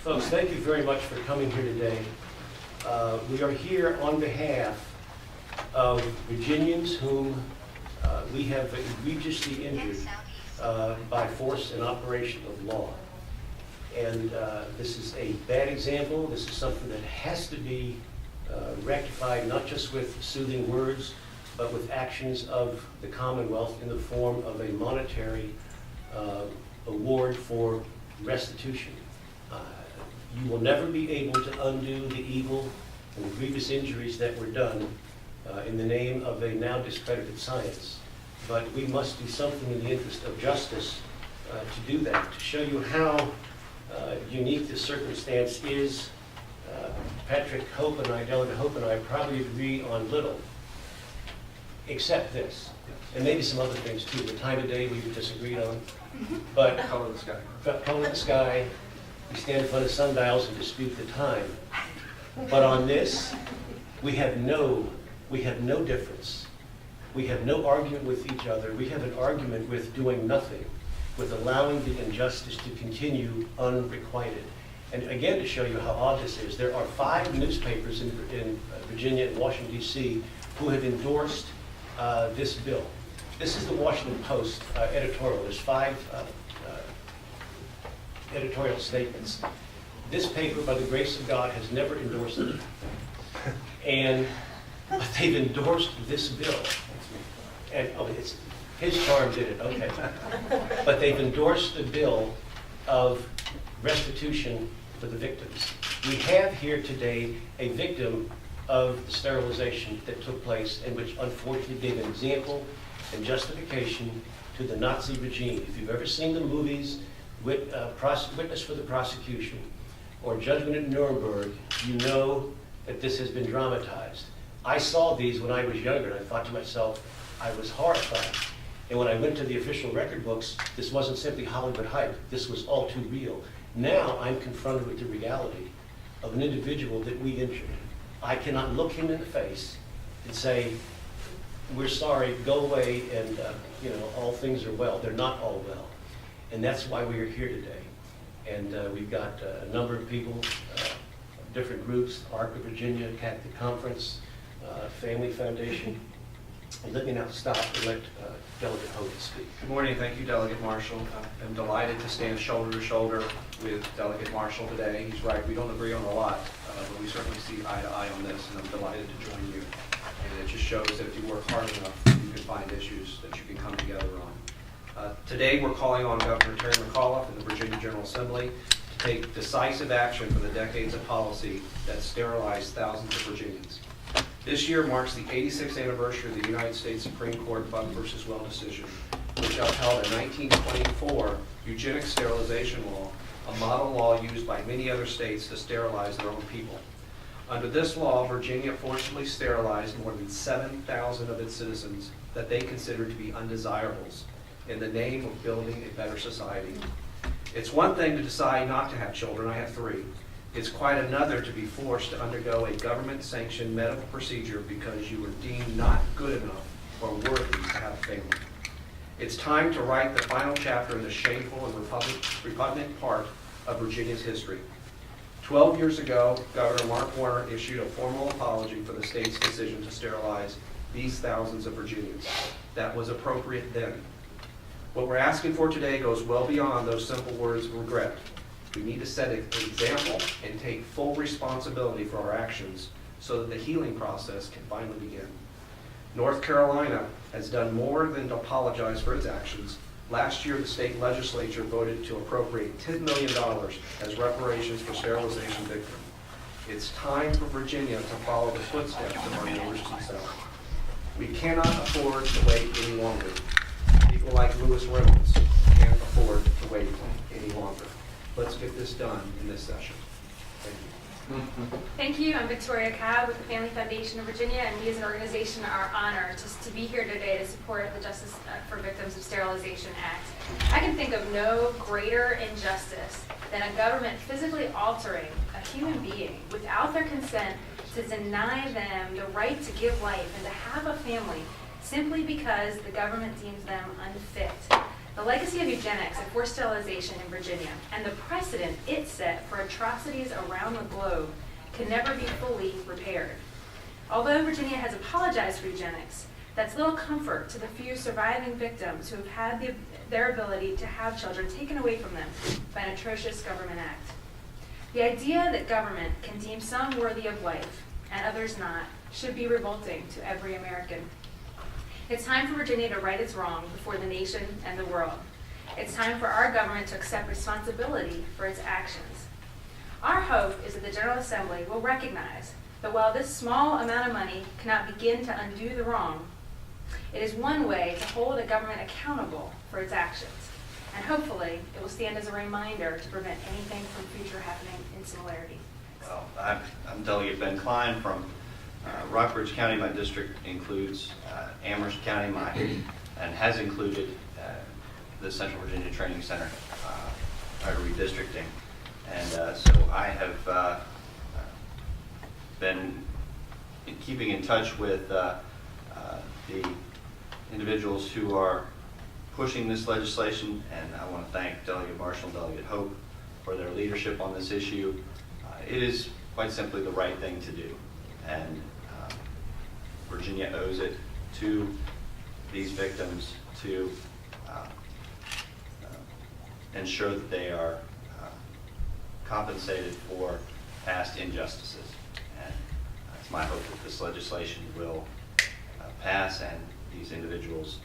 Folks, thank you very much for coming here today. We are here on behalf of Virginians whom we have egregiously injured by force and operation of law. And this is a bad example. This is something that has to be rectified, not just with soothing words, but with actions of the Commonwealth in the form of a monetary award for restitution. You will never be able to undo the evil and the grievous injuries that were done in the name of a now discredited science. But we must do something in the interest of justice to do that, to show you how unique the circumstance is. Patrick Hope and I, Delegate Hope and I, probably agree on little, except this, and maybe some other things too. The time of day we disagreed on, but Color of the sky. color of the sky, we stand in front of sundials and dispute the time. But on this, we have no difference. We have no argument with each other. We have an argument with doing nothing, with allowing the injustice to continue unrequited. And again, to show you how odd this is, there are 5 newspapers in Virginia and Washington, D.C. who have endorsed this bill. This is the Washington Post editorial. There's 5 editorial statements. This paper, by the grace of God, has never endorsed it. But they've endorsed this bill. And it's his charm did it, okay. But they've endorsed the bill of restitution for the victims. We have here today a victim of the sterilization that took place, and which unfortunately gave an example and justification to the Nazi regime. If you've ever seen the movies, Witness for the Prosecution or Judgment at Nuremberg, you know that this has been dramatized. I saw these when I was younger, and I thought to myself, I was horrified. And when I went to the official record books, this wasn't simply Hollywood hype. This was all too real. Now I'm confronted with the reality of an individual that we injured. I cannot look him in the face and say, we're sorry, go away, and all things are well. They're not all well. And that's why we are here today. And we've got a number of people, different groups, ARC of Virginia, Catholic Conference, Family Foundation. And let me now stop and let Delegate Hogan speak. Good morning. Thank you, Delegate Marshall. I'm delighted to stand shoulder to shoulder with Delegate Marshall today. He's right. We don't agree on a lot, but we certainly see eye to eye on this, and I'm delighted to join you. And it just shows that if you work hard enough, you can find issues that you can come together on. Today, we're calling on Governor Terry McAuliffe and the Virginia General Assembly to take decisive action for the decades of policy that sterilized thousands of Virginians. This year marks the 86th anniversary of the United States Supreme Court Buck v. Well decision, which upheld a 1924 eugenics sterilization law, a model law used by many other states to sterilize their own people. Under this law, Virginia forcibly sterilized more than 7,000 of its citizens that they considered to be undesirables in the name of building a better society. It's one thing to decide not to have children. I have 3. It's quite another to be forced to undergo a government-sanctioned medical procedure because you were deemed not good enough or worthy to have a family. It's time to write the final chapter in the shameful and repugnant part of Virginia's history. 12 years ago, Governor Mark Warner issued a formal apology for the state's decision to sterilize these thousands of Virginians. That was appropriate then. What we're asking for today goes well beyond those simple words of regret. We need to set an example and take full responsibility for our actions so that the healing process can finally begin. North Carolina has done more than to apologize for its actions. Last year, the state legislature voted to appropriate $10 million as reparations for sterilization victims. It's time for Virginia to follow the footsteps of our neighbors to the south. We cannot afford to wait any longer. People like Lewis Reynolds can't afford to wait any longer. Let's get this done in this session. Thank you. Thank you. I'm Victoria Cobb with the Family Foundation of Virginia, and we as an organization are honored to be here today to support the Justice for Victims of Sterilization Act. I can think of no greater injustice than a government physically altering a human being without their consent to deny them the right to give life and to have a family simply because the government deems them unfit. The legacy of eugenics and forced sterilization in Virginia and the precedent it set for atrocities around the globe can never be fully repaired. Although Virginia has apologized for eugenics, that's little comfort to the few surviving victims who have had their ability to have children taken away from them by an atrocious government act. The idea that government can deem some worthy of life and others not should be revolting to every American. It's time for Virginia to right its wrong before the nation and the world. It's time for our government to accept responsibility for its actions. Our hope is that the General Assembly will recognize that while this small amount of money cannot begin to undo the wrong, it is one way to hold a government accountable for its actions. And hopefully, it will stand as a reminder to prevent anything from future happening in similarity. Well, I'm Delegate Ben Klein from Rockbridge County. My district includes Amherst County, and has included the Central Virginia Training Center prior to redistricting. And so I have been keeping in touch with the individuals who are pushing this legislation, and I want to thank Delegate Marshall and Delegate Hope for their leadership on this issue. It is quite simply the right thing to do, and Virginia owes it to these victims to ensure that they are compensated for past injustices. And it's my hope that this legislation will pass and these individuals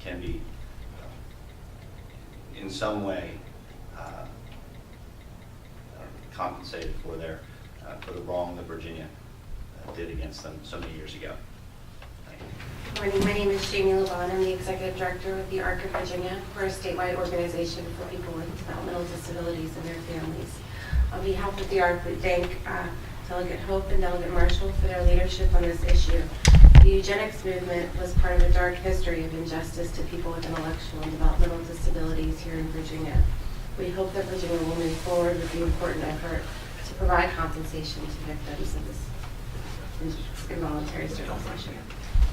can be in some way compensated for for the wrong that Virginia did against them so many years ago. Thank you. Good morning. My name is Jamie LeBon. I'm the Executive Director with the ARC of Virginia. We're a statewide organization for people with developmental disabilities and their families. On behalf of the ARC, we thank Delegate Hope and Delegate Marshall for their leadership on this issue. The eugenics movement was part of a dark history of injustice to people with intellectual and developmental disabilities here in Virginia. We hope that Virginia will move forward with the important effort to provide compensation to victims of this involuntary sterilization.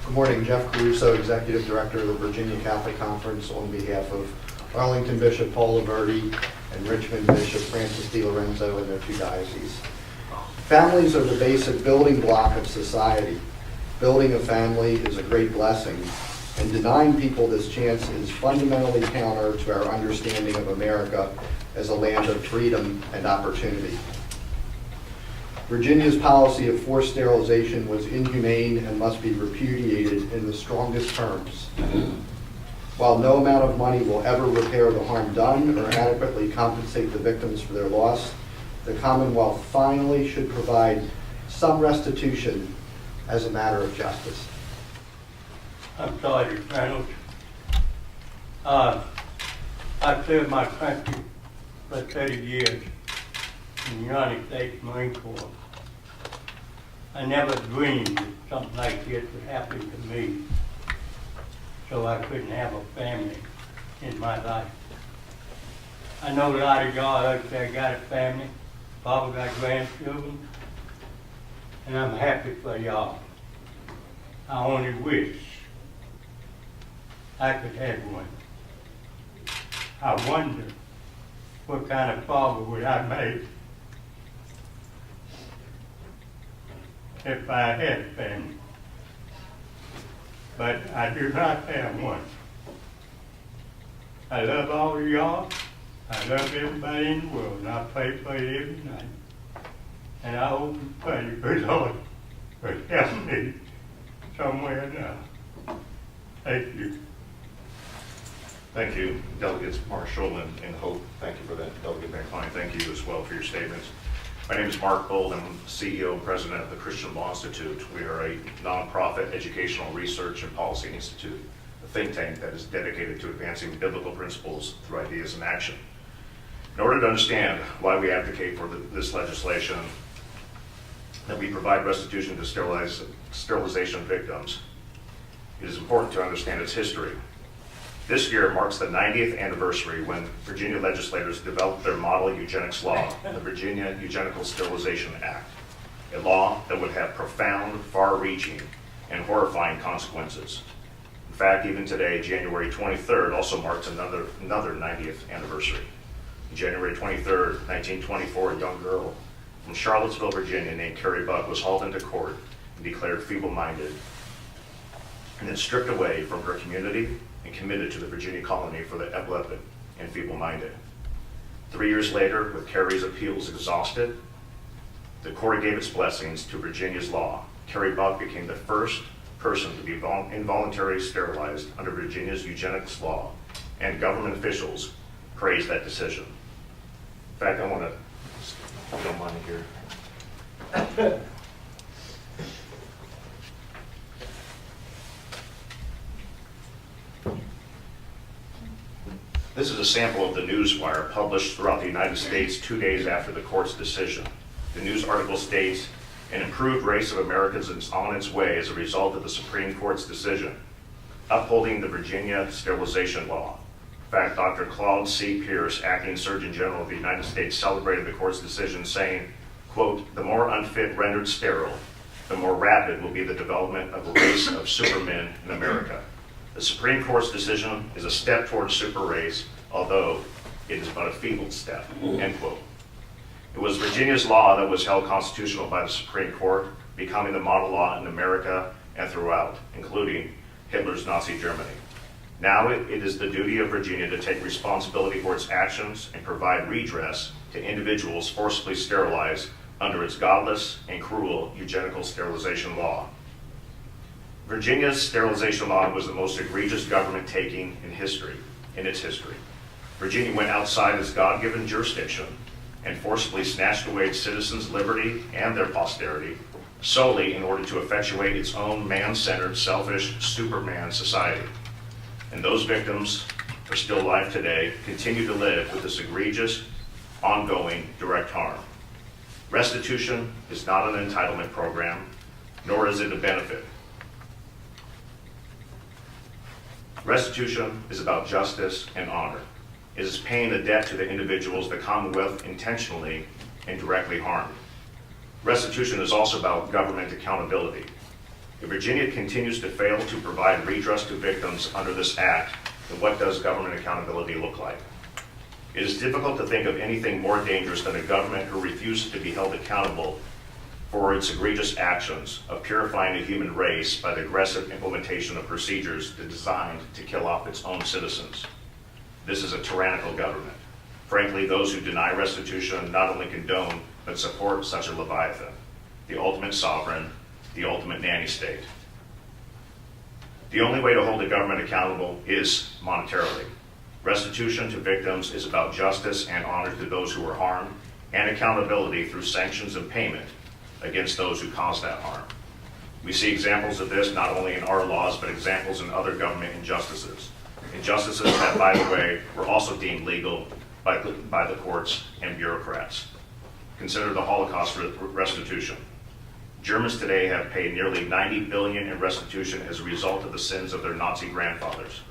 Good morning, Jeff Caruso, Executive Director of the Virginia Catholic Conference, on behalf of Arlington Bishop Paul Laverty and Richmond Bishop Francis Di Lorenzo and their two dioceses. Families are the basic building block of society. Building a family is a great blessing, and denying people this chance is fundamentally counter to our understanding of America as a land of freedom and opportunity. Virginia's policy of forced sterilization was inhumane and must be repudiated in the strongest terms. While no amount of money will ever repair the harm done or adequately compensate the victims for their loss, the Commonwealth finally should provide some restitution as a matter of justice. I'm Sergeant Reynolds. I've served my country for 30 years in the United States Marine Corps. I never dreamed that something like this would happen to me, so I couldn't have a family in my life. I know a lot of y'all out there got a family, probably got grandchildren, and I'm happy for y'all. I only wish I could have one. I wonder what kind of father would I make if I had a family. But I do not have one. I love all of y'all. I love everybody in the world, and I pray for you every night. And I hope and pray the Lord will help me somewhere now. Thank you. Thank you, Delegates Marshall and Hope. Thank you for that, Delegate Van Klein. Thank you as well for your statements. My name is Mark Bold. I'm CEO and President of the Christian Law Institute. We are a nonprofit educational research and policy institute, a think tank that is dedicated to advancing biblical principles through ideas and action. In order to understand why we advocate for this legislation, that we provide restitution to sterilization victims, it is important to understand its history. This year marks the 90th anniversary when Virginia legislators developed their model eugenics law, the Virginia Eugenical Sterilization Act, a law that would have profound, far-reaching, and horrifying consequences. fact, even today, January 23rd also marks another 90th anniversary. On January 23rd, 1924, a young girl from Charlottesville, Virginia, named Carrie Buck was hauled into court and declared feeble-minded, and then stripped away from her community and committed to the Virginia colony for the epileptic and feeble-minded. 3 years later, with Carrie's appeals exhausted, the court gave its blessings to Virginia's law. Carrie Buck became the first person to be involuntarily sterilized under Virginia's eugenics law, and government officials praised that decision. In fact, I want to, if you don't mind here. This is a sample of the newswire published throughout the United States 2 days after the court's decision. The news article states, "An improved race of Americans is on its way as a result of the Supreme Court's decision, upholding the Virginia sterilization law." In fact, Dr. Claude C. Pierce, acting Surgeon General of the United States, celebrated the court's decision, saying, quote, "The more unfit rendered sterile, the more rapid will be the development of a race of supermen in America. The Supreme Court's decision is a step towards super race, although it is but a feeble step," end quote. It was Virginia's law that was held constitutional by the Supreme Court, becoming the model law in America and throughout, including Hitler's Nazi Germany. Now it is the duty of Virginia to take responsibility for its actions and provide redress to individuals forcibly sterilized under its godless and cruel eugenical sterilization law. Virginia's sterilization law was the most egregious government taking in its history. Virginia went outside its God-given jurisdiction and forcibly snatched away its citizens' liberty and their posterity solely in order to effectuate its own man-centered, selfish Superman society. And those victims are still alive today, continue to live with this egregious, ongoing, direct harm. Restitution is not an entitlement program, nor is it a benefit. Restitution is about justice and honor. It is paying a debt to the individuals the Commonwealth intentionally and directly harmed. Restitution is also about government accountability. If Virginia continues to fail to provide redress to victims under this act, then what does government accountability look like? It is difficult to think of anything more dangerous than a government who refuses to be held accountable for its egregious actions of purifying the human race by the aggressive implementation of procedures designed to kill off its own citizens. This is a tyrannical government. Frankly, those who deny restitution not only condone, but support such a leviathan, the ultimate sovereign, the ultimate nanny state. The only way to hold the government accountable is monetarily. Restitution to victims is about justice and honor to those who were harmed, and accountability through sanctions and payment against those who caused that harm. We see examples of this not only in our laws, but examples in other government injustices. Injustices that, by the way, were also deemed legal by the courts and bureaucrats. Consider the Holocaust restitution. Germans today have paid nearly $90 billion in restitution as a result of the sins of their Nazi grandfathers.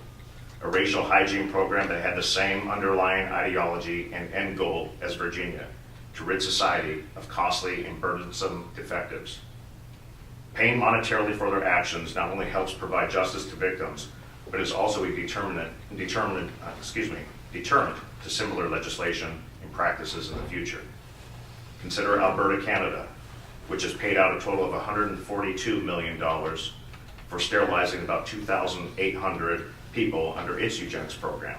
A racial hygiene program that had the same underlying ideology and end goal as Virginia, to rid society of costly and burdensome defectives. Paying monetarily for their actions not only helps provide justice to victims, but is also a deterrent to similar legislation and practices in the future. Consider Alberta, Canada, which has paid out a total of $142 million for sterilizing about 2,800 people under its eugenics program.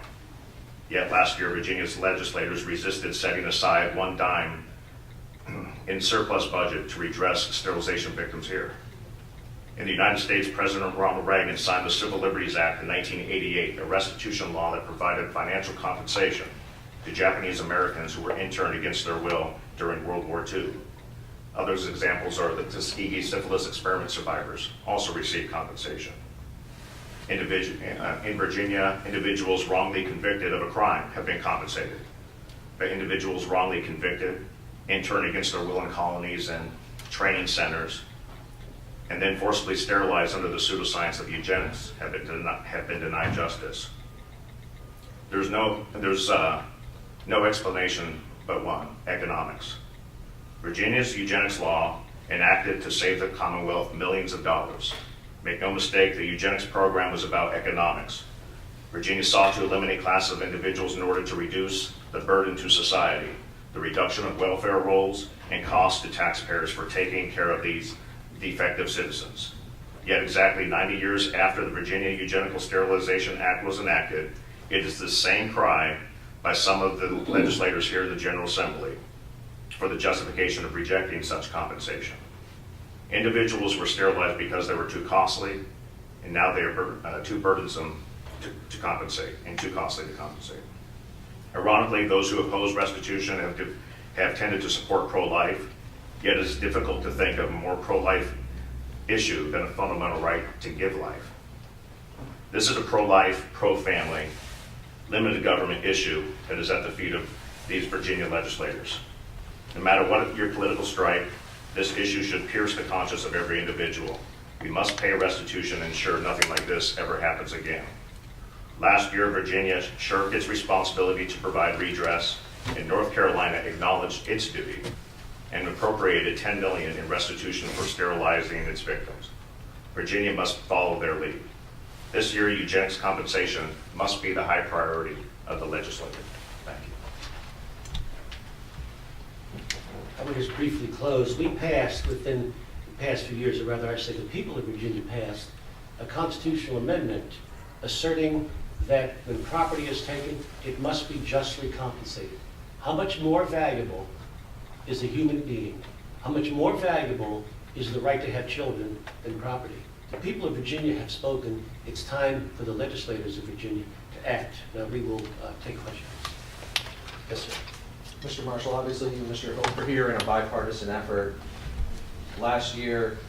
Yet last year, Virginia's legislators resisted setting aside one dime in surplus budget to redress sterilization victims here. In the United States, President Ronald Reagan signed the Civil Liberties Act in 1988, a restitution law that provided financial compensation to Japanese Americans who were interned against their will during World War II. Other examples are the Tuskegee syphilis experiment survivors also received compensation. In Virginia, individuals wrongly convicted of a crime have been compensated. But individuals wrongly convicted, interned against their will in colonies and training centers, and then forcibly sterilized under the pseudoscience of eugenics have been denied justice. There's no explanation but one: economics. Virginia's eugenics law, enacted to save the Commonwealth millions of dollars, Make no mistake, the eugenics program was about economics. Virginia sought to eliminate classes of individuals in order to reduce the burden to society, the reduction of welfare rolls, and costs to taxpayers for taking care of these defective citizens. Yet exactly 90 years after the Virginia Eugenical Sterilization Act was enacted, it is the same cry by some of the legislators here in the General Assembly for the justification of rejecting such compensation. Individuals were sterilized because they were too costly, and now they are too burdensome to compensate, and too costly to compensate. Ironically, those who oppose restitution have tended to support pro-life, yet it is difficult to think of a more pro-life issue than a fundamental right to give life. This is a pro-life, pro-family, limited government issue that is at the feet of these Virginia legislators. No matter what your political stripe, this issue should pierce the conscience of every individual. We must pay restitution and ensure nothing like this ever happens again. Last year, Virginia shirked its responsibility to provide redress, and North Carolina acknowledged its duty and appropriated $10 million in restitution for sterilizing its victims. Virginia must follow their lead. This year, eugenics compensation must be the high priority of the legislature. Thank you. I would just briefly close. We passed within the past few years, or rather I say the people of Virginia passed, a constitutional amendment asserting that when property is taken, it must be justly compensated. How much more valuable is a human being? How much more valuable is the right to have children than property? The people of Virginia have spoken. It's time for the legislators of Virginia to act. Now we will take questions. Yes, sir. Mr. Marshall, obviously you and Mr. Hope are here in a bipartisan effort. Last year,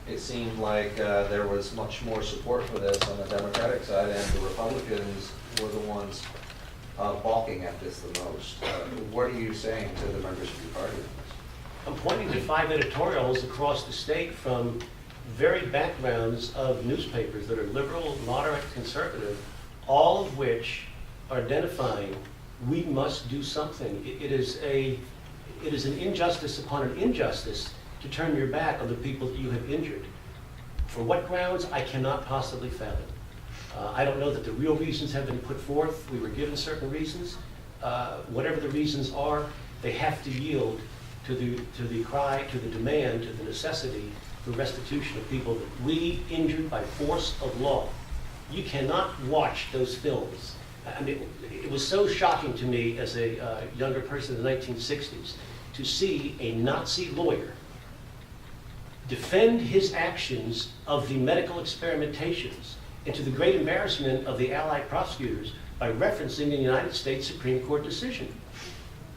it seemed like there was much more support for this on the Democratic side, and the Republicans were the ones balking at this the most. What are you saying to the members of your party? I'm pointing to 5 editorials across the state from varied backgrounds of newspapers that are liberal, moderate, conservative, all of which are identifying we must do something. It is an injustice upon an injustice to turn your back on the people that you have injured. For what grounds, I cannot possibly fathom. I don't know that the real reasons have been put forth. We were given certain reasons. Whatever the reasons are, they have to yield to the cry, to the demand, to the necessity for restitution of people that we injured by force of law. You cannot watch those films. I mean, it was so shocking to me as a younger person in the 1960s to see a Nazi lawyer defend his actions of the medical experimentations, and to the great embarrassment of the Allied prosecutors by referencing a United States Supreme Court decision.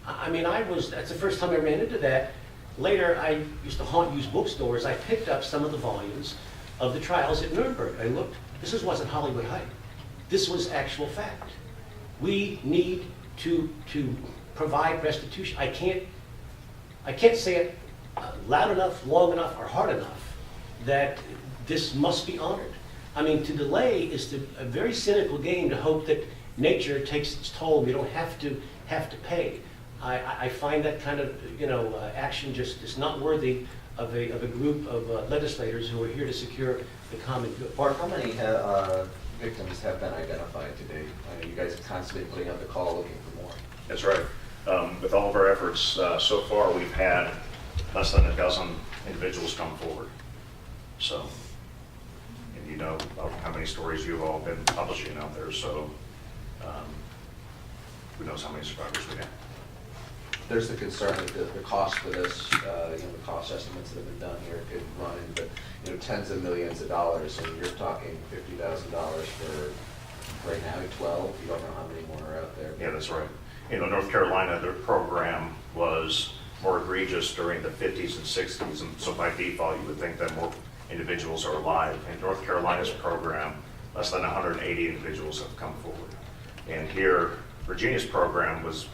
I mean, that's the first time I ran into that. Later, I used to haunt used bookstores. I picked up some of the volumes of the trials at Nuremberg. I looked, this wasn't Hollywood hype. This was actual fact. We need to provide restitution. I can't say it loud enough, long enough, or hard enough that this must be honored. I mean, to delay is a very cynical game to hope that nature takes its toll. We don't have to pay. I find that kind of action just is not worthy of a group of legislators who are here to secure the common good. Mark, how many victims have been identified to date? I know you guys are constantly putting out the call looking for more. That's right. With all of our efforts so far, we've had less than a dozen individuals come forward. So, and you know how many stories you've all been publishing out there, so who knows how many survivors we have. There's the concern that the cost for this, the cost estimates that have been done here could run into tens of millions of dollars, and you're talking $50,000 for right now 12. You don't know how many more are out there. Yeah, that's right. North Carolina, their program was more egregious during the 50s and 60s, and so by default you would think that more individuals are alive. In North Carolina's program, less than 180 individuals have come forward. And here, Virginia's program was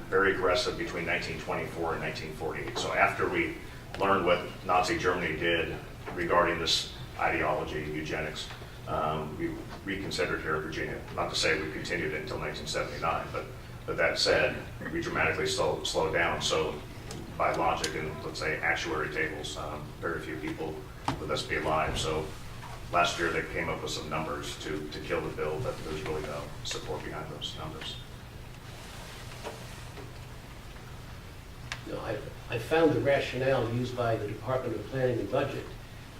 very aggressive between 1924 and 1948. So after we learned what Nazi Germany did regarding this ideology, eugenics, we reconsidered here in Virginia. Not to say we continued it until 1979, but that said, we dramatically slowed down. So by logic and let's say actuary tables, very few people would thus be alive. So last year they came up with some numbers to kill the bill, but there's really no support behind those numbers. No, I found the rationale used by the Department of Planning and Budget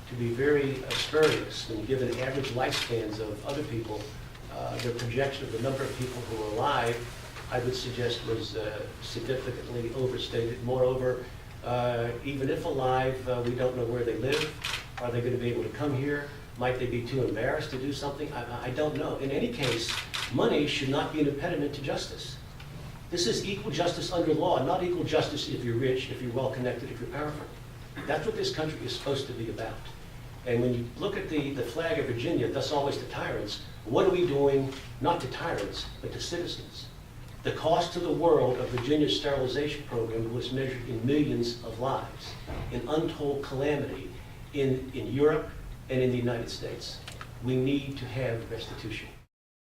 to be very spurious when given average lifespans of other people. Their projection of the number of people who are alive, I would suggest, was significantly overstated. Moreover, even if alive, we don't know where they live. Are they going to be able to come here? Might they be too embarrassed to do something? I don't know. In any case, money should not be an impediment to justice. This is equal justice under law, not equal justice if you're rich, if you're well-connected, if you're powerful. That's what this country is supposed to be about. And when you look at the flag of Virginia, thus always to tyrants, what are we doing, not to tyrants, but to citizens? The cost to the world of Virginia's sterilization program was measured in millions of lives, in untold calamity in Europe and in the United States. We need to have restitution.